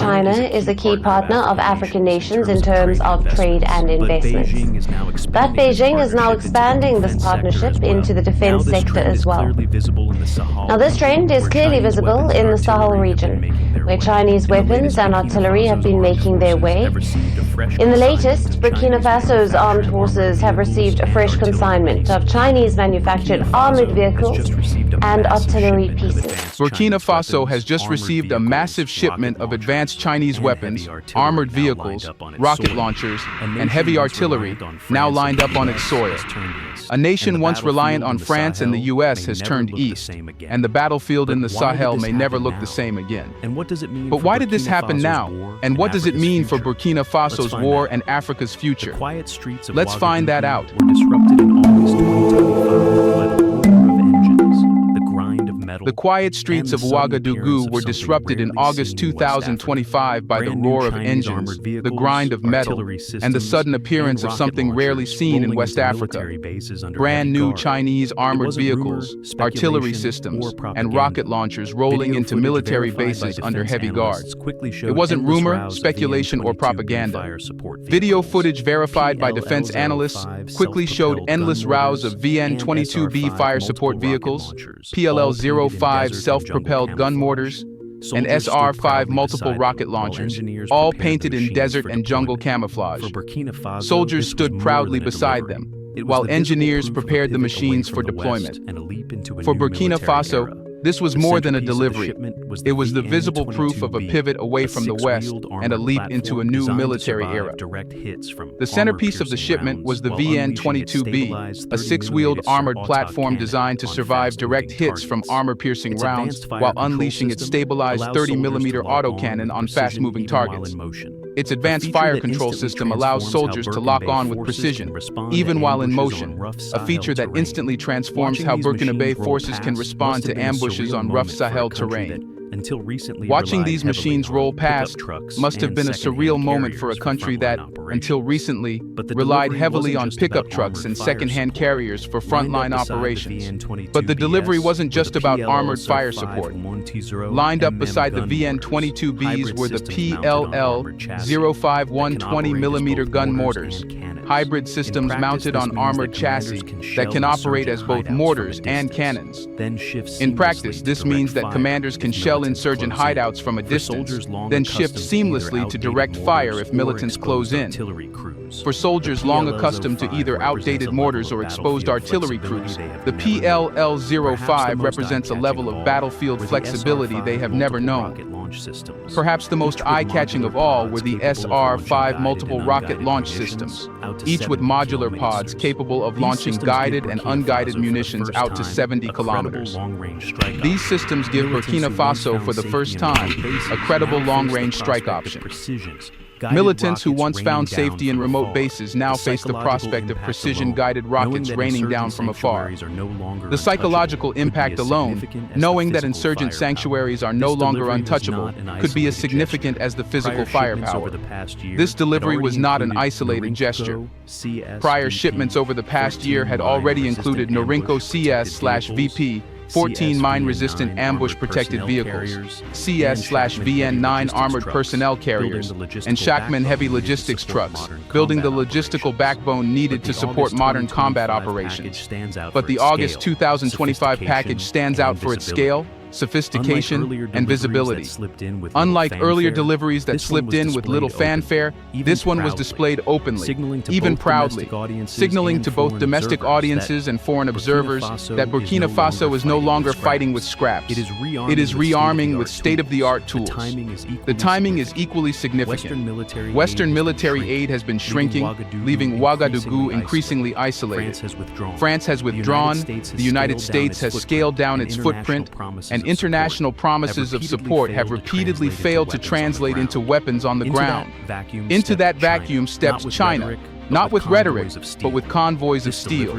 China is a key partner of African nations in terms of trade and investments. That Beijing is now expanding this partnership into the defense sector as well. Now, this trend is clearly visible in the Sahel region, where Chinese weapons and artillery have been making their way. In the latest, Burkina Faso's armed forces have received a fresh consignment of Chinese-manufactured armored vehicles and artillery pieces. Burkina Faso has just received a massive shipment of advanced Chinese weapons, armored vehicles, rocket launchers, and heavy artillery now lined up on its soil. A nation once reliant on France and the US has turned east, and the battlefield in the Sahel may never look the same again. But why did this happen now? And what does it mean for Burkina Faso's war and Africa's future? Let's find that out. The quiet streets of Ouagadougou were disrupted in August 2025 by the roar of engines, the grind of metal, and the sudden appearance of something rarely seen in West Africa. Brand new Chinese armored vehicles, artillery systems, and rocket launchers rolling into military bases under heavy guards. It wasn't rumor, speculation, or propaganda. Video footage verified by defense analysts quickly showed endless rows of VN-22B fire support vehicles, PLL-05 self-propelled gun mortars, and SR-5 multiple rocket launchers, all painted in desert and jungle camouflage. Soldiers stood proudly beside them, while engineers prepared the machines for deployment. For Burkina Faso, this was more than a delivery. It was the visible proof of a pivot away from the West and a leap into a new military era. The centerpiece of the shipment was the VN-22B, a six-wheeled armored platform designed to survive direct hits from armor-piercing rounds while unleashing its stabilized 30mm autocannon on fast-moving targets. Its advanced fire control system allows soldiers to lock on with precision, even while in motion, a feature that instantly transforms how Burkinabe forces can respond to ambushes on rough Sahel terrain. Watching these machines roll past must have been a surreal moment for a country that, until recently, relied heavily on pickup trucks and second-hand carriers for frontline operations. But the delivery wasn't just about armored fire support. Lined up beside the VN-22Bs were the PLL-05 120mm gun mortars, hybrid systems mounted on armored chassis that can operate as both mortars and cannons. In practice, this means that commanders can shell insurgent hideouts from a distance, then shift seamlessly to direct fire if militants close in. For soldiers long accustomed to either outdated mortars or exposed artillery crews, the PLL-05 represents a level of battlefield flexibility they have never known. Perhaps the most eye-catching of all were the SR-5 multiple rocket launch systems, each with modular pods capable of launching guided and unguided munitions out to 70 kilometers. These systems give Burkina Faso, for the first time, a credible long-range strike option. Militants who once found safety in remote bases now face the prospect of precision-guided rockets raining down from afar. The psychological impact alone, knowing that insurgent sanctuaries are no longer untouchable, could be as significant as the physical firepower. This delivery was not an isolated gesture. Prior shipments over the past year had already included Norinco CS/VP, 14 mine-resistant ambush-protected vehicles, CS/VN-9 armored personnel carriers, and Shackman heavy logistics trucks, building the logistical backbone needed to support modern combat operations. But the August 2025 package stands out for its scale, sophistication, and visibility. Unlike earlier deliveries that slipped in with little fanfare, this one was displayed openly, even proudly, signaling to both domestic audiences and foreign observers that Burkina Faso is no longer fighting with scraps. It is rearming with state-of-the-art tools. The timing is equally significant. Western military aid has been shrinking, leaving Ouagadougou increasingly isolated. France has withdrawn, the United States has scaled down its footprint, and international promises of support have repeatedly failed to translate into weapons on the ground. Into that vacuum steps China, not with rhetoric, but with convoys of steel.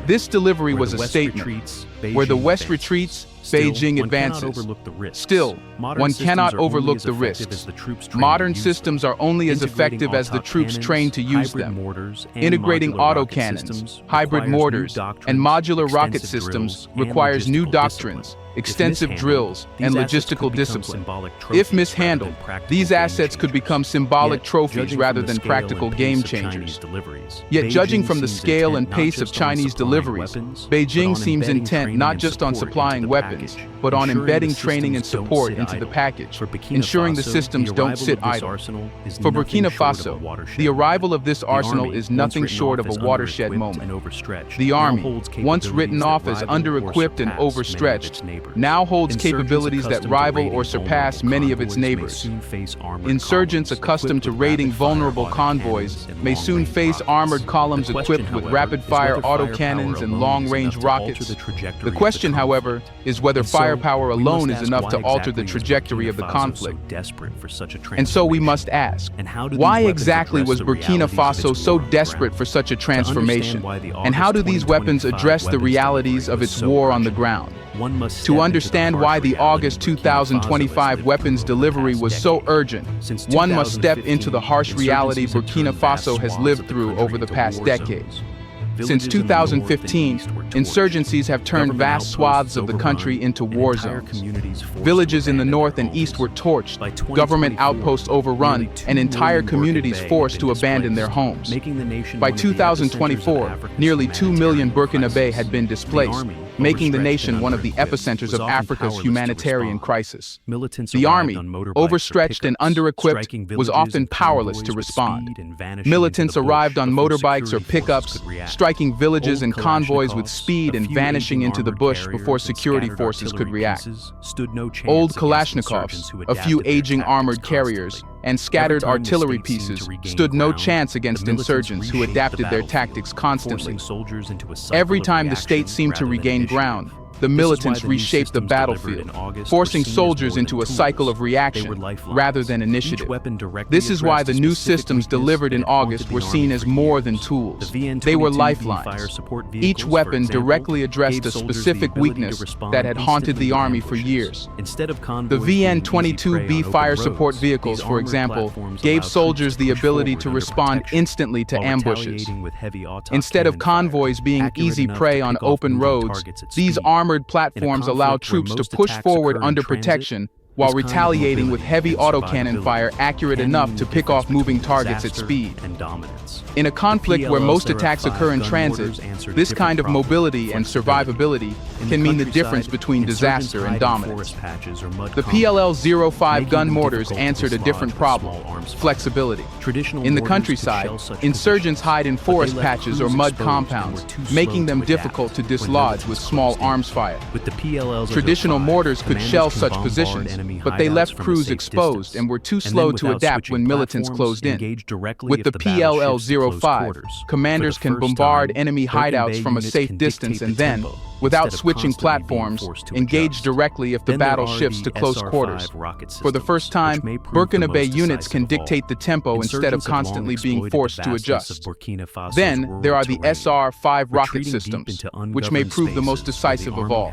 This delivery was a statement, Where the West retreats, Beijing advances. Still, one cannot overlook the risks. Modern systems are only as effective as the troops trained to use them. Integrating autocannons, hybrid mortars, and modular rocket systems requires new doctrines, extensive drills, and logistical discipline. If mishandled, these assets could become symbolic trophies rather than practical game changers. Yet judging from the scale and pace of Chinese deliveries, Beijing seems intent not just on supplying weapons, but on embedding training and support into the package, ensuring the systems don't sit idle. For Burkina Faso, the arrival of this arsenal is nothing short of a watershed moment. The army, once written off as under-equipped and overstretched, now holds capabilities that rival or surpass many of its neighbors. Insurgents accustomed to raiding vulnerable convoys may soon face armored columns equipped with rapid-fire autocannons and long-range rockets. The question, however, is whether firepower alone is enough to alter the trajectory of the conflict. And so we must ask, why exactly was Burkina Faso so desperate for such a transformation? And how do these weapons address the realities of its war on the ground? To understand why the August 2025 weapons delivery was so urgent, one must step into the harsh reality Burkina Faso has lived through over the past decades. Since 2015, insurgencies have turned vast swaths of the country into war zones. Villages in the north and east were torched, government outposts overrun, and entire communities forced to abandon their homes. By 2024, nearly 2 million Burkinabe had been displaced, making the nation one of the epicenters of Africa's humanitarian crisis. The army, overstretched and under-equipped, was often powerless to respond. Militants arrived on motorbikes or pickups, striking villages and convoys with speed and vanishing into the bush before security forces could react. Old Kalashnikovs, a few aging armored carriers, and scattered artillery pieces stood no chance against insurgents who adapted their tactics constantly. Every time the state seemed to regain ground, the militants reshaped the battlefield, forcing soldiers into a cycle of reaction rather than initiative. This is why the new systems delivered in August were seen as more than tools. They were lifelines. Each weapon directly addressed a specific weakness that had haunted the army for years. The VN-22B fire support vehicles, for example, gave soldiers the ability to respond instantly to ambushes. Instead of convoys being easy prey on open roads, these armored platforms allow troops to push forward under protection while retaliating with heavy autocannon fire accurate enough to pick off moving targets at speed. In a conflict where most attacks occur in transit, this kind of mobility and survivability can mean the difference between disaster and dominance. The PLL-05 gun mortars answered a different problem: flexibility. In the countryside, insurgents hide in forest patches or mud compounds, making them difficult to dislodge with small arms fire. Traditional mortars could shell such positions, but they left crews exposed and were too slow to adapt when militants closed in. With the PLL-05, commanders can bombard enemy hideouts from a safe distance and then, without switching platforms, engage directly if the battle shifts to close quarters. For the first time, Burkinabe units can dictate the tempo instead of constantly being forced to adjust. Then, there are the SR-5 rocket systems, which may prove the most decisive of all.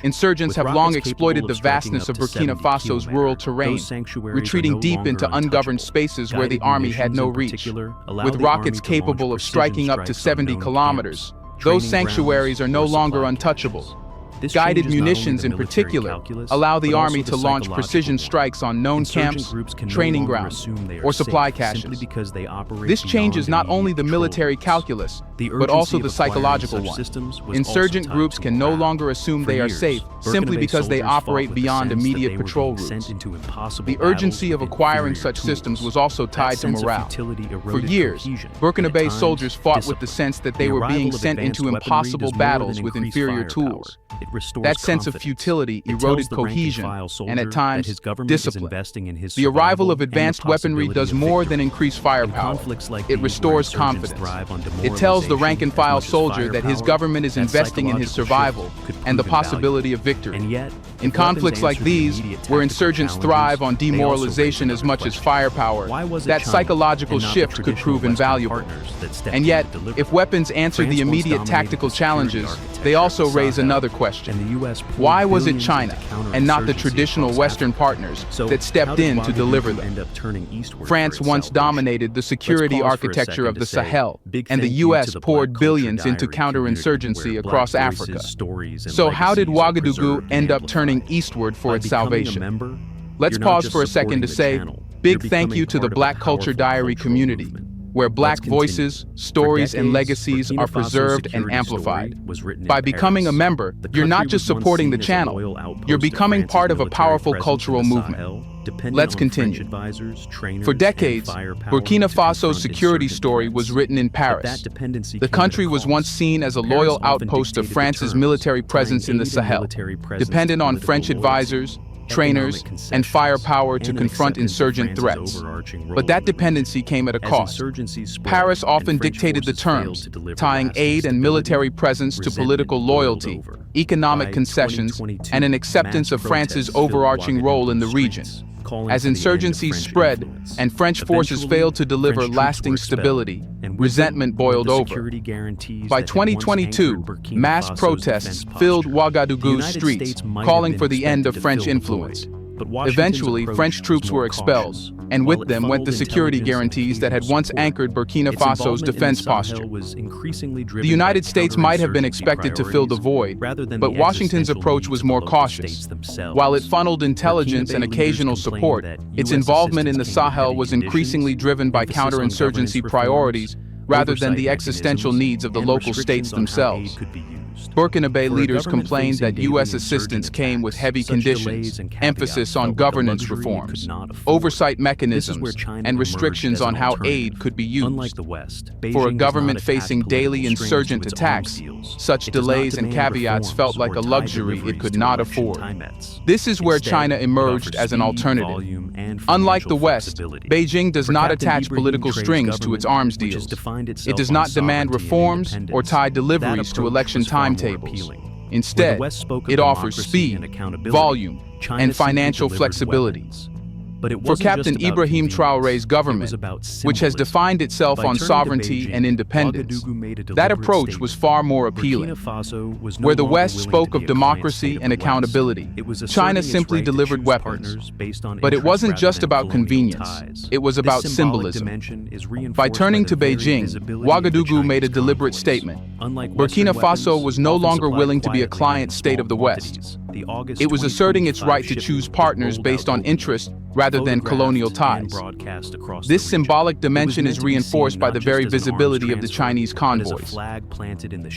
Insurgents have long exploited the vastness of Burkina Faso's rural terrain, retreating deep into ungoverned spaces where the army had no reach. With rockets capable of striking up to 70 kilometers, those sanctuaries are no longer untouchable. Guided munitions in particular allow the army to launch precision strikes on known camps, training grounds, or supply caches. This changes not only the military calculus, but also the psychological one. Insurgent groups can no longer assume they are safe simply because they operate beyond immediate patrol routes. The urgency of acquiring such systems was also tied to morale. For years, Burkinabe soldiers fought with the sense that they were being sent into impossible battles with inferior tools. That sense of futility eroded cohesion and, at times, discipline. The arrival of advanced weaponry does more than increase firepower. It restores confidence. It tells the rank-and-file soldier that his government is investing in his survival and the possibility of victory. In conflicts like these, where insurgents thrive on demoralization as much as firepower, that psychological shift could prove invaluable. And yet, if weapons answer the immediate tactical challenges, they also raise another question. Why was it China, and not the traditional Western partners, that stepped in to deliver them? France once dominated the security architecture of the Sahel, and the U.S. poured billions into counterinsurgency across Africa. So how did Ouagadougou end up turning eastward for its salvation? Let's pause for a second to say big thank you to the Black Culture Diary community, where Black voices, stories, and legacies are preserved and amplified. By becoming a member, you're not just supporting the channel, you're becoming part of a powerful cultural movement. Let's continue. For decades, Burkina Faso's security story was written in Paris. The country was once seen as a loyal outpost of France's military presence in the Sahel, dependent on French advisors, trainers, and firepower to confront insurgent threats. But that dependency came at a cost. Paris often dictated the terms, tying aid and military presence to political loyalty, economic concessions, and an acceptance of France's overarching role in the region. As insurgencies spread and French forces failed to deliver lasting stability, resentment boiled over. By 2022, mass protests filled Ouagadougou's streets, calling for the end of French influence. Eventually, French troops were expelled, and with them went the security guarantees that had once anchored Burkina Faso's defense posture. The United States might have been expected to fill the void, but Washington's approach was more cautious. While it funneled intelligence and occasional support, its involvement in the Sahel was increasingly driven by counterinsurgency priorities rather than the existential needs of the local states themselves. Burkinabe leaders complained that U.S. assistance came with heavy conditions, emphasis on governance reforms, oversight mechanisms, and restrictions on how aid could be used. For a government facing daily insurgent attacks, such delays and caveats felt like a luxury it could not afford. This is where China emerged as an alternative. Unlike the West, Beijing does not attach political strings to its arms deals. It does not demand reforms or tie deliveries to election timetables. Instead, it offers speed, volume, and financial flexibility. For Captain Ibrahim Traoré's government, which has defined itself on sovereignty and independence, that approach was far more appealing. Where the West spoke of democracy and accountability, China simply delivered weapons. But it wasn't just about convenience, it was about symbolism. By turning to Beijing, Ouagadougou made a deliberate statement. Burkina Faso was no longer willing to be a client state of the West. It was asserting its right to choose partners based on interest rather than colonial ties. This symbolic dimension is reinforced by the very visibility of the Chinese convoys.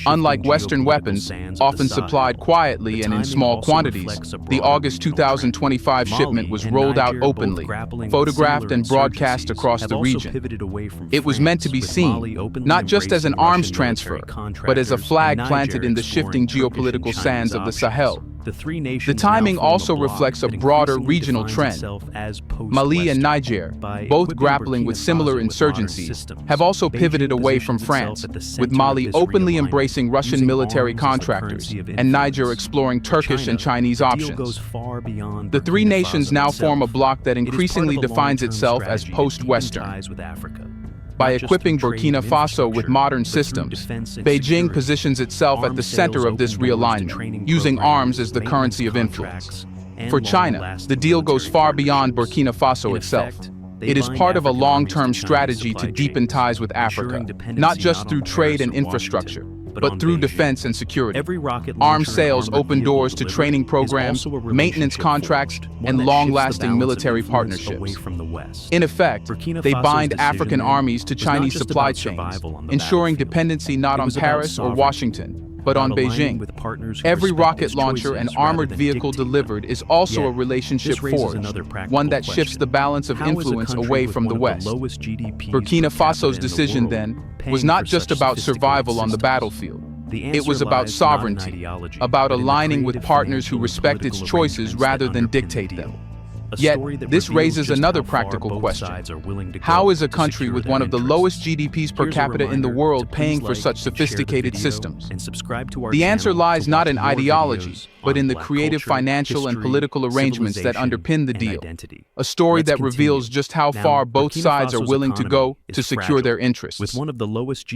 Unlike Western weapons, often supplied quietly and in small quantities, the August 2025 shipment was rolled out openly, photographed and broadcast across the region. It was meant to be seen, not just as an arms transfer, but as a flag planted in the shifting geopolitical sands of the Sahel. The timing also reflects a broader regional trend. Mali and Niger, both grappling with similar insurgencies, have also pivoted away from France, with Mali openly embracing Russian military contractors and Niger exploring Turkish and Chinese options. The three nations now form a bloc that increasingly defines itself as post-Western. By equipping Burkina Faso with modern systems, Beijing positions itself at the center of this realignment, using arms as the currency of influence. For China, the deal goes far beyond Burkina Faso itself. It is part of a long-term strategy to deepen ties with Africa, not just through trade and infrastructure, but through defense and security. Arms sales open doors to training programs, maintenance contracts, and long-lasting military partnerships. In effect, they bind African armies to Chinese supply chains, ensuring dependency not on Paris or Washington, but on Beijing. Every rocket launcher and armored vehicle delivered is also a relationship forged, one that shifts the balance of influence away from the West. Burkina Faso's decision, then, was not just about survival on the battlefield. It was about sovereignty, about aligning with partners who respect its choices rather than dictate them. Yet, this raises another practical question. How is a country with one of the lowest GDPs per capita in the world paying for such sophisticated systems? The answer lies not in ideology, but in the creative financial and political arrangements that underpin the deal. A story that reveals just how far both sides are willing to go to secure their interests.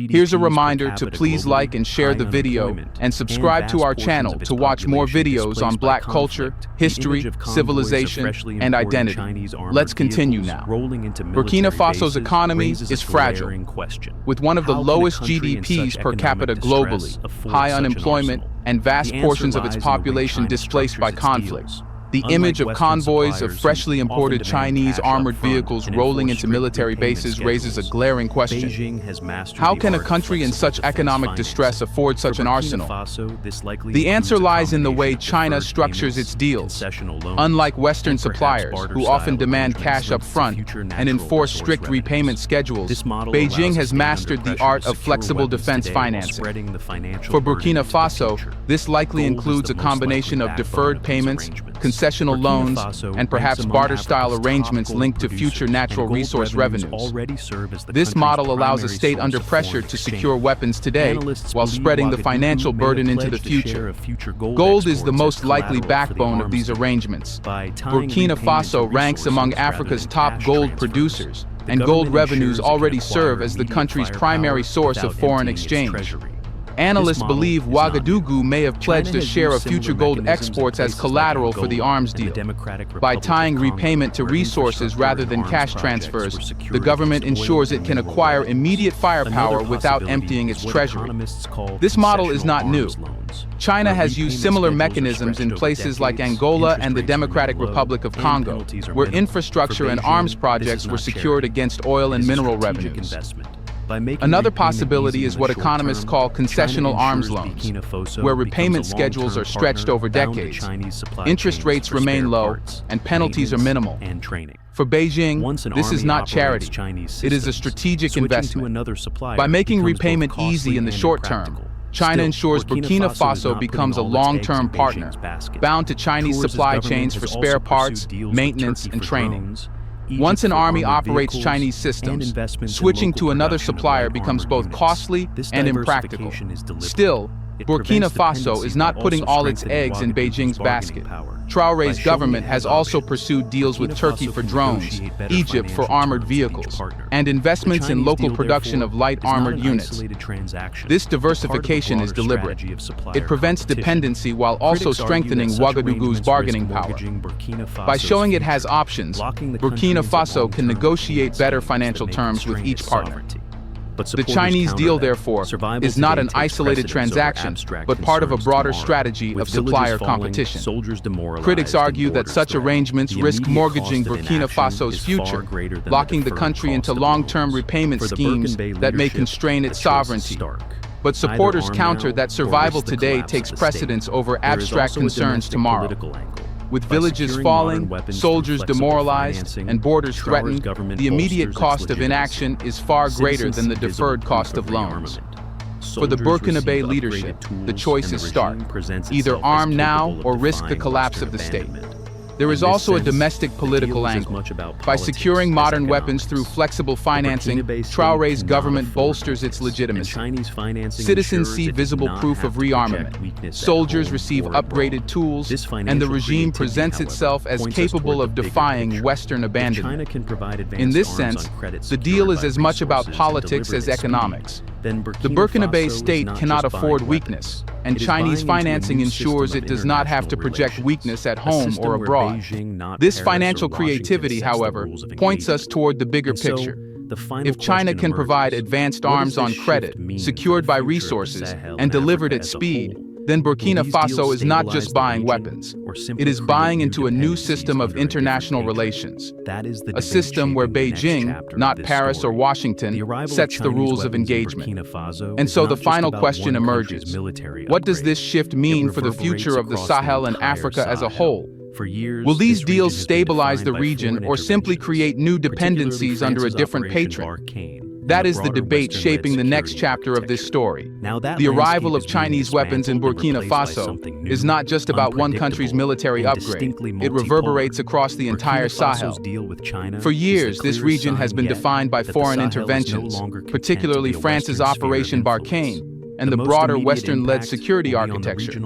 Here's a reminder to please like and share the video and subscribe to our channel to watch more videos on Black culture, history, civilization, and identity. Let's continue now. Burkina Faso's economy is fragile, with one of the lowest GDPs per capita globally, high unemployment, and vast portions of its population displaced by conflict. The image of convoys of freshly imported Chinese armored vehicles rolling into military bases raises a glaring question. How can a country in such economic distress afford such an arsenal? The answer lies in the way China structures its deals. Unlike Western suppliers, who often demand cash up front and enforce strict repayment schedules, Beijing has mastered the art of flexible defense financing. For Burkina Faso, this likely includes a combination of deferred payments, concessional loans, and perhaps barter-style arrangements linked to future natural resource revenues. This model allows a state under pressure to secure weapons today while spreading the financial burden into the future. Gold is the most likely backbone of these arrangements. Burkina Faso ranks among Africa's top gold producers, and gold revenues already serve as the country's primary source of foreign exchange. Analysts believe Ouagadougou may have pledged a share of future gold exports as collateral for the arms deal. By tying repayment to resources rather than cash transfers, the government ensures it can acquire immediate firepower without emptying its treasury. This model is not new. China has used similar mechanisms in places like Angola and the Democratic Republic of Congo, where infrastructure and arms projects were secured against oil and mineral revenues. Another possibility is what economists call concessional arms loans, where repayment schedules are stretched over decades, interest rates remain low, and penalties are minimal. For Beijing, this is not charity. It is a strategic investment. By making repayment easy in the short term, China ensures Burkina Faso becomes a long-term partner, bound to Chinese supply chains for spare parts, maintenance, and training. Once an army operates Chinese systems, switching to another supplier becomes both costly and impractical. Still, Burkina Faso is not putting all its eggs in Beijing's basket. Traore's government has also pursued deals with Turkey for drones, Egypt for armored vehicles, and investments in local production of light armored units. This diversification is deliberate. It prevents dependency while also strengthening Ouagadougou's bargaining power. By showing it has options, Burkina Faso can negotiate better financial terms with each partner. The Chinese deal, therefore, is not an isolated transaction, but part of a broader strategy of supplier competition. Critics argue that such arrangements risk mortgaging Burkina Faso's future, locking the country into long-term repayment schemes that may constrain its sovereignty. But supporters counter that survival today takes precedence over abstract concerns tomorrow. With villages falling, soldiers demoralized, and borders threatened, the immediate cost of inaction is far greater than the deferred cost of loans. For the Burkinabe leadership, the choice is stark: either arm now or risk the collapse of the state. There is also a domestic political angle. By securing modern weapons through flexible financing, Traore's government bolsters its legitimacy. Citizens see visible proof of rearmament. Soldiers receive upgraded tools, and the regime presents itself as capable of defying Western abandonment. In this sense, the deal is as much about politics as economics. The Burkinabe state cannot afford weakness, and Chinese financing ensures it does not have to project weakness at home or abroad. This financial creativity, however, points us toward the bigger picture. If China can provide advanced arms on credit, secured by resources, and delivered at speed, then Burkina Faso is not just buying weapons. It is buying into a new system of international relations. A system where Beijing, not Paris or Washington, sets the rules of engagement. And so the final question emerges: what does this shift mean for the future of the Sahel and Africa as a whole? Will these deals stabilize the region or simply create new dependencies under a different patron? That is the debate shaping the next chapter of this story. The arrival of Chinese weapons in Burkina Faso is not just about one country's military upgrade. It reverberates across the entire Sahel. For years, this region has been defined by foreign interventions, particularly France's Operation Barkhane, and the broader Western-led security architecture.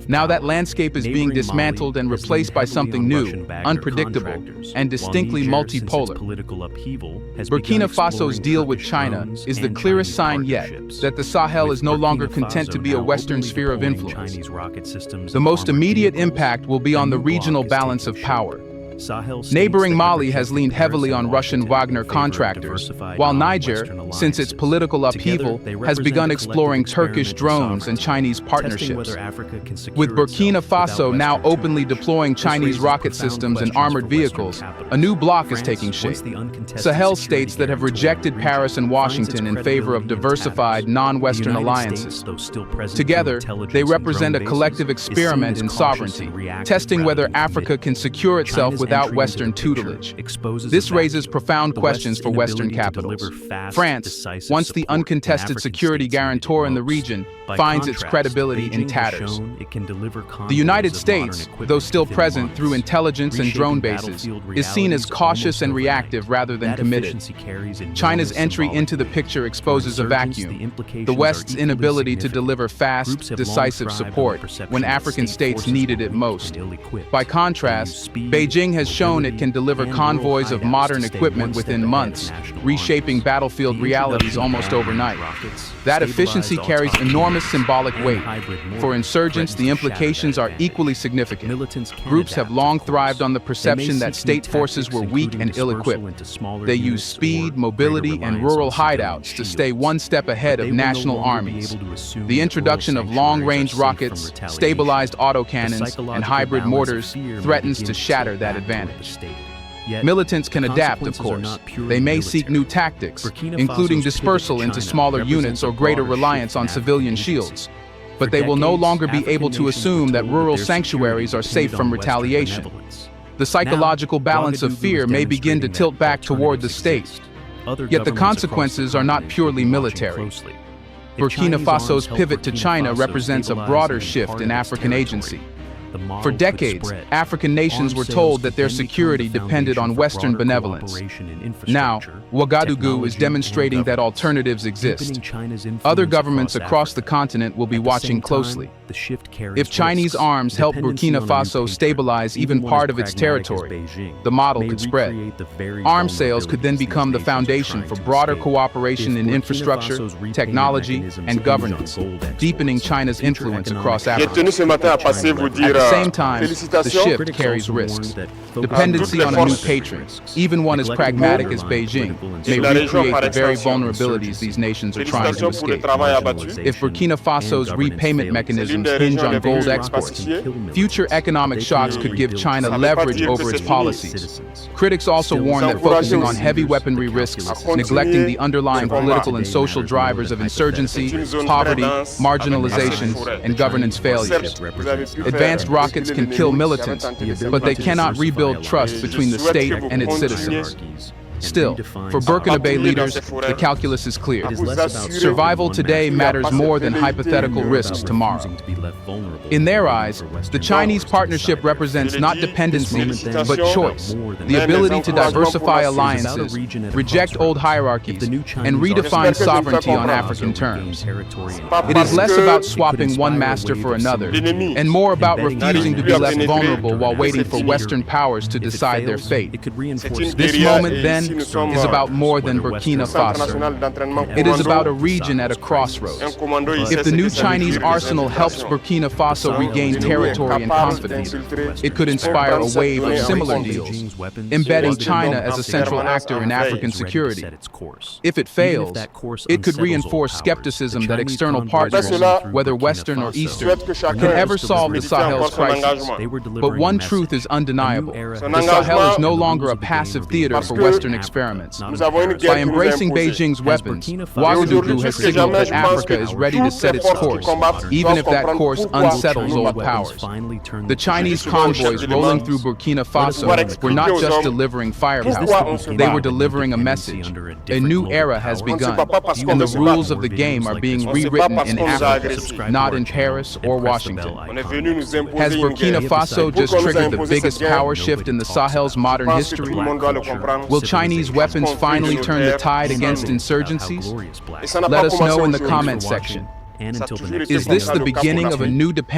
Now that landscape is being dismantled and replaced by something new, unpredictable, and distinctly multipolar. Burkina Faso's deal with China is the clearest sign yet that the Sahel is no longer content to be a Western sphere of influence. The most immediate impact will be on the regional balance of power. Neighboring Mali has leaned heavily on Russian Wagner contractors, while Niger, since its political upheaval, has begun exploring Turkish drones and Chinese partnerships. With Burkina Faso now openly deploying Chinese rocket systems and armored vehicles, a new bloc is taking shape. Sahel states that have rejected Paris and Washington in favor of diversified, non-Western alliances. Together, they represent a collective experiment in sovereignty, testing whether Africa can secure itself without Western tutelage. This raises profound questions for Western capitals. France, once the uncontested security guarantor in the region, finds its credibility in tatters. The United States, though still present through intelligence and drone bases, is seen as cautious and reactive rather than committed. China's entry into the picture exposes a vacuum, the West's inability to deliver fast, decisive support when African states needed it most. By contrast, Beijing has shown it can deliver convoys of modern equipment within months, reshaping battlefield realities almost overnight. That efficiency carries enormous symbolic weight. For insurgents, the implications are equally significant. Groups have long thrived on the perception that state forces were weak and ill-equipped. They use speed, mobility, and rural hideouts to stay one step ahead of national armies. The introduction of long-range rockets, stabilized autocannons, and hybrid mortars threatens to shatter that advantage. Militants can adapt, of course. They may seek new tactics, including dispersal into smaller units or greater reliance on civilian shields. But they will no longer be able to assume that rural sanctuaries are safe from retaliation. The psychological balance of fear may begin to tilt back toward the state. Yet the consequences are not purely military. Burkina Faso's pivot to China represents a broader shift in African agency. For decades, African nations were told that their security depended on Western benevolence. Now, Ouagadougou is demonstrating that alternatives exist. Other governments across the continent will be watching closely. If Chinese arms help Burkina Faso stabilize even part of its territory, the model could spread. Arms sales could then become the foundation for broader cooperation in infrastructure, technology, and governance, deepening China's influence across Africa. At the same time, the shift carries risks. Dependency on a new patron, even one as pragmatic as Beijing, may recreate the very vulnerabilities these nations are trying to escape. If Burkina Faso's repayment mechanisms hinge on gold exports, future economic shocks could give China leverage over its policies. Critics also warn that focusing on heavy weaponry risks, neglecting the underlying political and social drivers of insurgency, poverty, marginalization, and governance failures. Advanced rockets can kill militants, but they cannot rebuild trust between the state and its citizens. Still, for Burkinabe leaders, the calculus is clear. Survival today matters more than hypothetical risks tomorrow. In their eyes, the Chinese partnership represents not dependency, but choice. The ability to diversify alliances, reject old hierarchies, and redefine sovereignty on African terms. It is less about swapping one master for another, and more about refusing to be left vulnerable while waiting for Western powers to decide their fate. This moment, then, is about more than Burkina Faso. It is about a region at a crossroads. If the new Chinese arsenal helps Burkina Faso regain territory and confidence, it could inspire a wave of similar deals, embedding China as a central actor in African security. If it fails, it could reinforce skepticism that external partners, whether Western or Eastern, can ever solve the Sahel's crisis. But one truth is undeniable. The Sahel is no longer a passive theater for Western experiments. By By embracing Beijing's weapons, Ouagadougou has signaled that Africa is ready to set its course, even if that course unsettles old powers. The Chinese convoys rolling through Burkina Faso were not just delivering firepower, they were delivering a message. A new era has begun, and the rules of the game are being rewritten in Africa, not in Paris or Washington. Has Burkina Faso just triggered the biggest power shift in the Sahel's modern history? Will Chinese weapons finally turn the tide against insurgencies? Let us know in the comment section. Is this the beginning of a new dependence